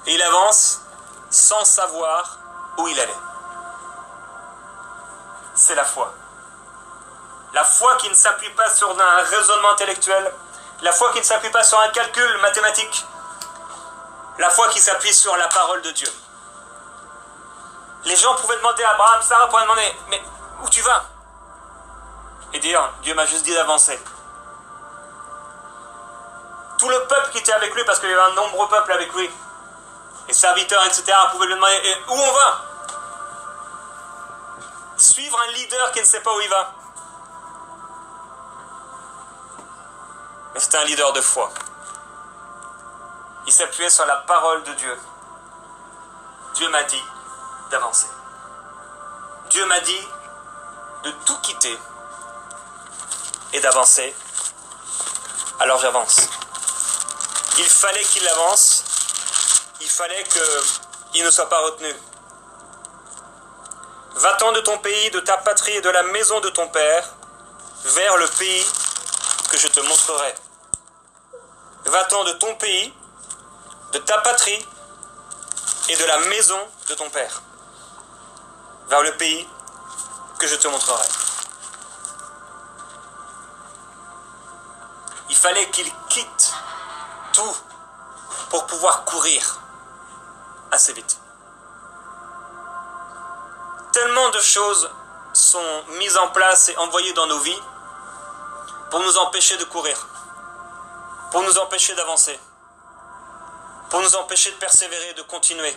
Et il avance sans savoir où il allait. C'est la foi. La foi qui ne s'appuie pas sur un raisonnement intellectuel, la foi qui ne s'appuie pas sur un calcul mathématique, la foi qui s'appuie sur la parole de Dieu. Les gens pouvaient demander à Abraham, Sarah pourrait demander, mais où tu vas? Et dire, Dieu m'a juste dit d'avancer. Tout le peuple qui était avec lui, parce qu'il y avait un nombreux peuple avec lui, les serviteurs, etc., pouvaient lui demander, et où on va? Suivre un leader qui ne sait pas où il va. Mais c'était un leader de foi. Il s'appuyait sur la parole de Dieu. Dieu m'a dit d'avancer. Dieu m'a dit de tout quitter et d'avancer. Alors j'avance. Il fallait qu'il avance. Il fallait qu'il ne soit pas retenu. Va-t'en de ton pays, de ta patrie et de la maison de ton père, vers le pays que je te montrerai. Va-t'en de ton pays, de ta patrie et de la maison de ton père, vers le pays que je te montrerai. Il fallait qu'il quitte tout pour pouvoir courir assez vite. Tellement de choses sont mises en place et envoyées dans nos vies pour nous empêcher de courir, pour nous empêcher d'avancer, pour nous empêcher de persévérer, de continuer.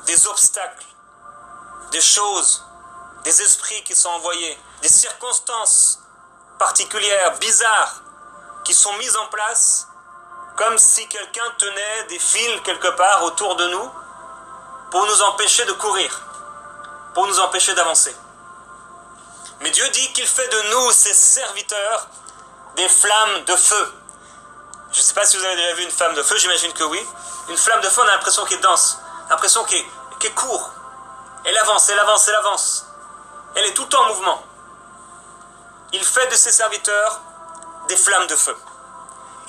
Des obstacles, des choses, des esprits qui sont envoyés, des circonstances particulières, bizarres, qui sont mises en place comme si quelqu'un tenait des fils quelque part autour de nous pour nous empêcher de courir, pour nous empêcher d'avancer. Mais Dieu dit qu'il fait de nous, ses serviteurs, des flammes de feu. Je ne sais pas si vous avez déjà vu une flamme de feu, j'imagine que oui. Une flamme de feu, on a l'impression qu'elle danse, l'impression qu'elle court. Elle avance, elle avance, elle avance. Elle est tout le temps en mouvement. Il fait de ses serviteurs des flammes de feu.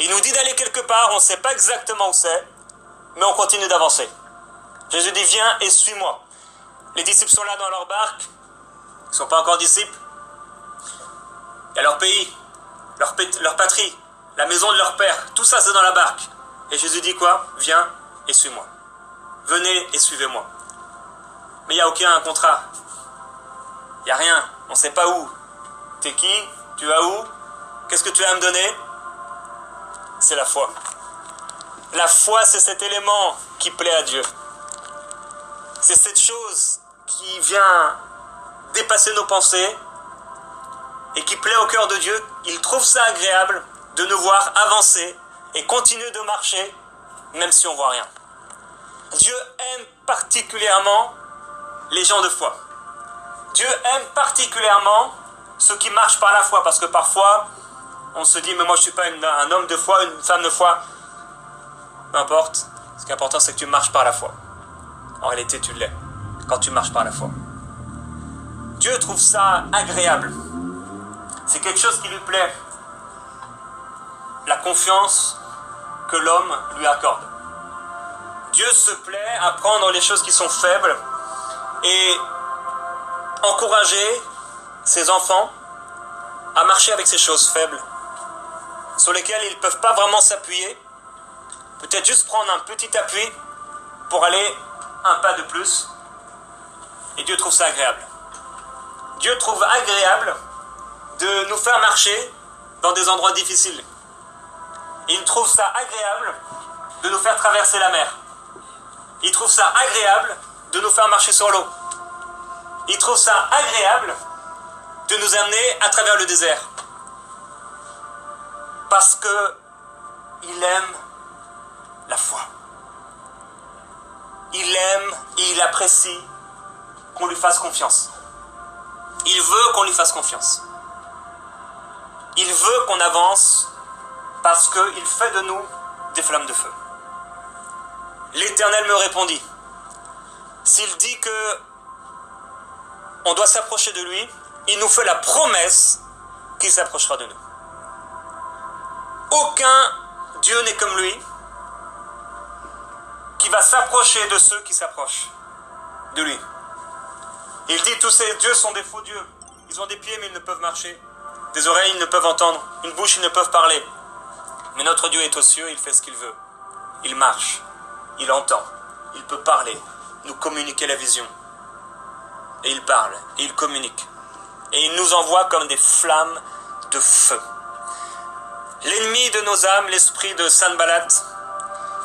Il nous dit d'aller quelque part, on ne sait pas exactement où c'est, mais on continue d'avancer. Jésus dit, viens et suis-moi. Les disciples sont là dans leur barque, ils ne sont pas encore disciples. Il y a leur pays, leur patrie, la maison de leur père, tout ça c'est dans la barque. Et Jésus dit quoi? Viens et suis-moi. Venez et suivez-moi. Mais il n'y a aucun contrat. Il n'y a rien, on ne sait pas où. T'es qui? Tu vas où? Qu'est-ce que tu as à me donner? C'est la foi. La foi, c'est cet élément qui plaît à Dieu. C'est cette chose qui vient dépasser nos pensées et qui plaît au cœur de Dieu. Il trouve ça agréable de nous voir avancer et continuer de marcher même si on ne voit rien. Dieu aime particulièrement les gens de foi. Dieu aime particulièrement ceux qui marchent par la foi, parce que parfois on se dit mais moi je ne suis pas un homme de foi, une femme de foi. Peu importe, ce qui est important c'est que tu marches par la foi. En réalité tu l'es, quand tu marches par la foi. Dieu trouve ça agréable. C'est quelque chose qui lui plaît. La confiance que l'homme lui accorde. Dieu se plaît à prendre les choses qui sont faibles et encourager ses enfants à marcher avec ces choses faibles sur lesquelles ils ne peuvent pas vraiment s'appuyer. Peut-être juste prendre un petit appui pour aller un pas de plus. Et Dieu trouve ça agréable. Dieu trouve agréable de nous faire marcher dans des endroits difficiles. Il trouve ça agréable de nous faire traverser la mer. Il trouve ça agréable de nous faire marcher sur l'eau. Il trouve ça agréable de nous amener à travers le désert. Parce que il aime la foi. Il aime et il apprécie qu'on lui fasse confiance. Il veut qu'on lui fasse confiance. Il veut qu'on avance parce qu'il fait de nous des flammes de feu. L'Éternel me répondit, s'il dit que on doit s'approcher de lui, il nous fait la promesse qu'il s'approchera de nous. Aucun Dieu n'est comme lui, qui qui va s'approcher de ceux qui s'approchent de lui. Il dit, tous ces dieux sont des faux dieux. Ils ont des pieds, mais ils ne peuvent marcher. Des oreilles, ils ne peuvent entendre. Une bouche, ils ne peuvent parler. Mais notre Dieu est aux cieux, il fait ce qu'il veut. Il marche, il entend, il peut parler, nous communiquer la vision. Et il parle, et il communique. Et il nous envoie comme des flammes de feu. L'ennemi de nos âmes, l'esprit de Sanballat,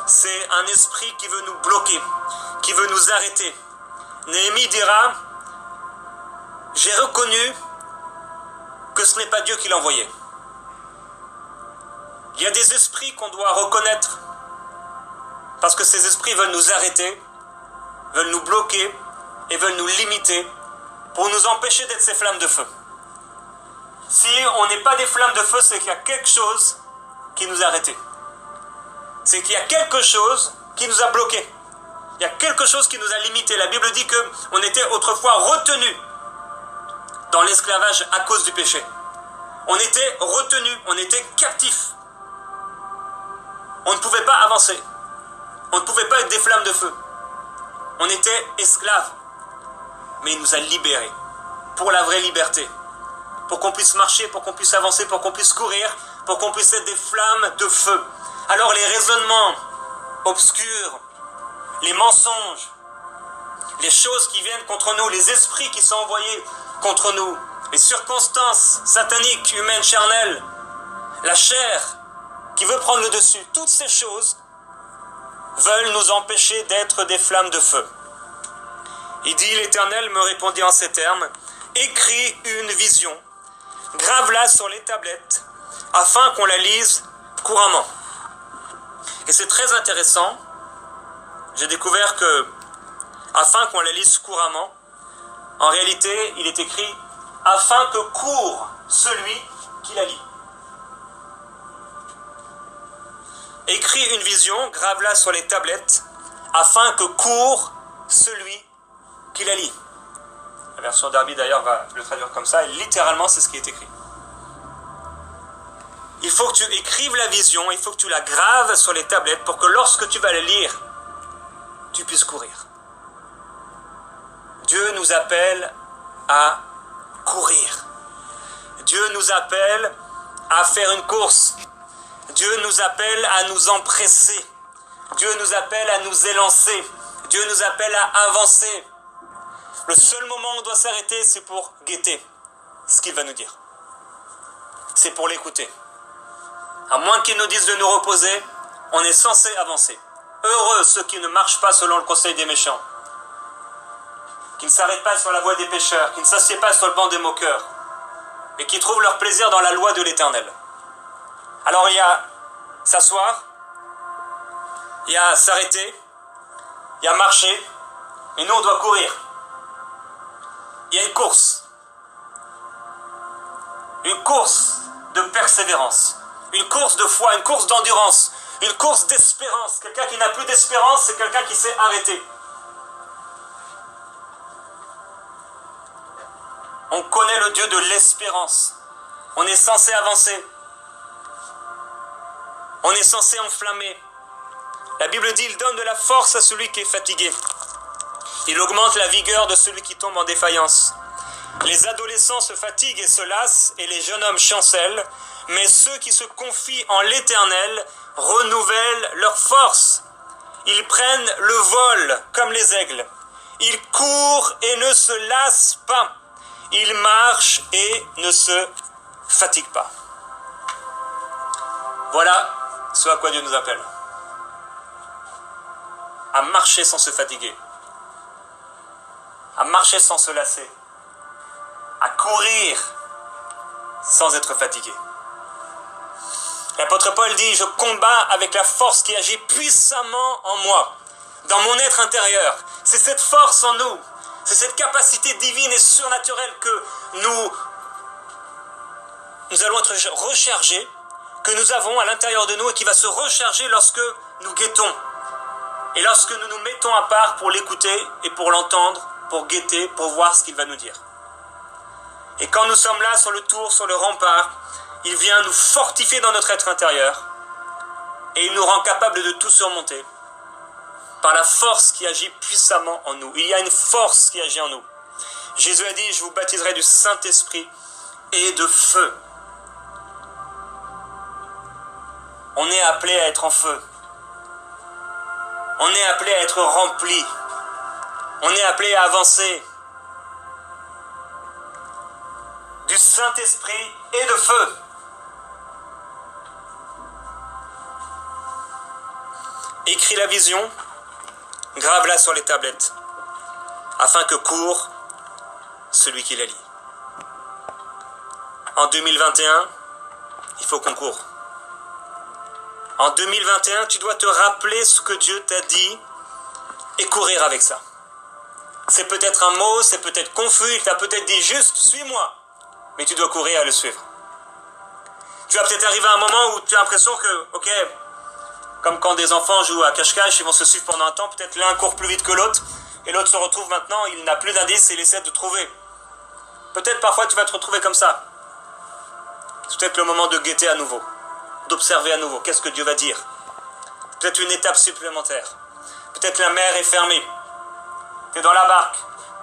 c'est un esprit qui veut nous bloquer, qui veut nous arrêter. Néhémie dira, j'ai reconnu que ce n'est pas Dieu qui l'a envoyé. Il y a des esprits qu'on doit reconnaître, parce que ces esprits veulent nous arrêter, veulent nous bloquer et veulent nous limiter pour nous empêcher d'être ces flammes de feu. Si on n'est pas des flammes de feu, c'est qu'il y a quelque chose qui nous a arrêtés. C'est qu'il y a quelque chose qui nous a bloqués. Il y a quelque chose qui nous a limités. La Bible dit qu'on était autrefois retenus dans l'esclavage à cause du péché. On était retenus, on était captifs. On ne pouvait pas avancer. On ne pouvait pas être des flammes de feu. On était esclaves. Mais il nous a libérés pour la vraie liberté. Pour qu'on puisse marcher, pour qu'on puisse avancer, pour qu'on puisse courir, pour qu'on puisse être des flammes de feu. Alors les raisonnements obscurs, les mensonges, les choses qui viennent contre nous, les esprits qui sont envoyés contre nous, les circonstances sataniques, humaines, charnelles, la chair qui veut prendre le dessus, toutes ces choses veulent nous empêcher d'être des flammes de feu. Il dit, l'Éternel me répondit en ces termes, écris une vision, grave-la sur les tablettes, afin qu'on la lise couramment. Et c'est très intéressant, j'ai découvert que, afin qu'on la lise couramment, en réalité, il est écrit, afin que court celui qui la lit. Écris une vision, grave-la sur les tablettes, afin que court celui qui la lit. La version Darby d'ailleurs va le traduire comme ça, et littéralement c'est ce qui est écrit. Il faut que tu écrives la vision, il faut que tu la graves sur les tablettes pour que lorsque tu vas la lire, tu puisses courir. Dieu nous appelle à courir. Dieu nous appelle à faire une course. Dieu nous appelle à nous empresser. Dieu nous appelle à nous élancer. Dieu nous appelle à avancer. Le seul moment où on doit s'arrêter, c'est pour guetter ce qu'il va nous dire. C'est pour l'écouter. À moins qu'il nous dise de nous reposer, on est censé avancer. Heureux ceux qui ne marchent pas selon le conseil des méchants, qui ne s'arrêtent pas sur la voie des pécheurs, qui ne s'assiedent pas sur le banc des moqueurs, et qui trouvent leur plaisir dans la loi de l'Éternel. Alors il y a s'asseoir, il y a s'arrêter, il y a marcher, et nous on doit courir. Il y a une course de persévérance, une course de foi, une course d'endurance, une course d'espérance. Quelqu'un qui n'a plus d'espérance, c'est quelqu'un qui s'est arrêté. On connaît le Dieu de l'espérance. On est censé avancer. On est censé enflammer. La Bible dit, il donne de la force à celui qui est fatigué. Il augmente la vigueur de celui qui tombe en défaillance. Les adolescents se fatiguent et se lassent, et les jeunes hommes chancellent, mais ceux qui se confient en l'Éternel renouvellent leur force. Ils prennent le vol comme les aigles. Ils courent et ne se lassent pas. Ils marchent et ne se fatiguent pas. Voilà ce à quoi Dieu nous appelle. À marcher sans se fatiguer. À marcher sans se lasser. À courir sans être fatigué. L'apôtre Paul dit, je combats avec la force qui agit puissamment en moi, dans mon être intérieur. C'est cette force en nous, c'est cette capacité divine et surnaturelle que nous allons être rechargés, que nous avons à l'intérieur de nous et qui va se recharger lorsque nous guettons. Et lorsque nous nous mettons à part pour l'écouter et pour l'entendre, pour guetter, pour voir ce qu'il va nous dire. Et quand nous sommes là sur le tour, sur le rempart, il vient nous fortifier dans notre être intérieur et il nous rend capables de tout surmonter. par la force qui agit puissamment en nous. Il y a une force qui agit en nous. Jésus a dit, je vous baptiserai du Saint-Esprit et de feu. On est appelé à être en feu. On est appelé à être rempli. On est appelé à avancer. Du Saint-Esprit et de feu. Écris la vision, grave-la sur les tablettes, afin que court celui qui la lit. En 2021, il faut qu'on court. En 2021, tu dois te rappeler ce que Dieu t'a dit et courir avec ça. C'est peut-être un mot, c'est peut-être confus, il t'a peut-être dit juste, suis-moi. Mais tu dois courir à le suivre. Tu vas peut-être arriver à un moment où tu as l'impression que, ok, comme quand des enfants jouent à cache-cache, ils vont se suivre pendant un temps, peut-être l'un court plus vite que l'autre, et l'autre se retrouve maintenant, il n'a plus d'indice et il essaie de trouver. Peut-être parfois tu vas te retrouver comme ça. C'est peut-être le moment de guetter à nouveau, d'observer à nouveau, qu'est-ce que Dieu va dire. Peut-être une étape supplémentaire. Peut-être la mer est fermée. Tu es dans la barque,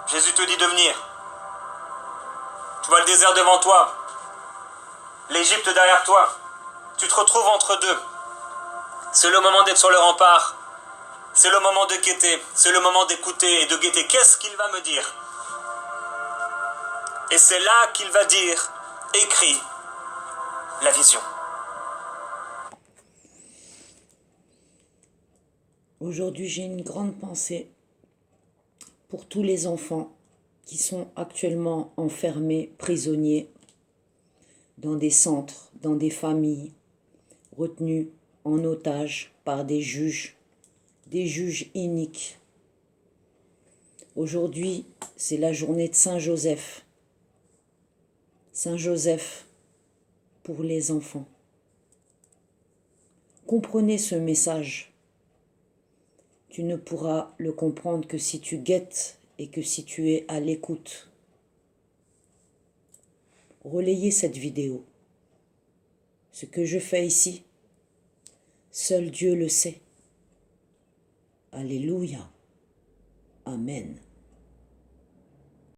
Jésus te dit de venir. Tu vois le désert devant toi, l'Égypte derrière toi. Tu te retrouves entre deux. C'est le moment d'être sur le rempart. C'est le moment de guetter. C'est le moment d'écouter et de guetter. Qu'est-ce qu'il va me dire? Et c'est là qu'il va dire, écris la vision. Aujourd'hui, j'ai une grande pensée pour tous les enfants qui sont actuellement enfermés, prisonniers, dans des centres, dans des familles, retenus en otage par des juges iniques. Aujourd'hui, c'est la journée de Saint Joseph. Saint Joseph pour les enfants. Comprenez ce message. Tu ne pourras le comprendre que si tu guettes et que si tu es à l'écoute. Relayez cette vidéo. Ce que je fais ici, seul Dieu le sait. Alléluia. Amen.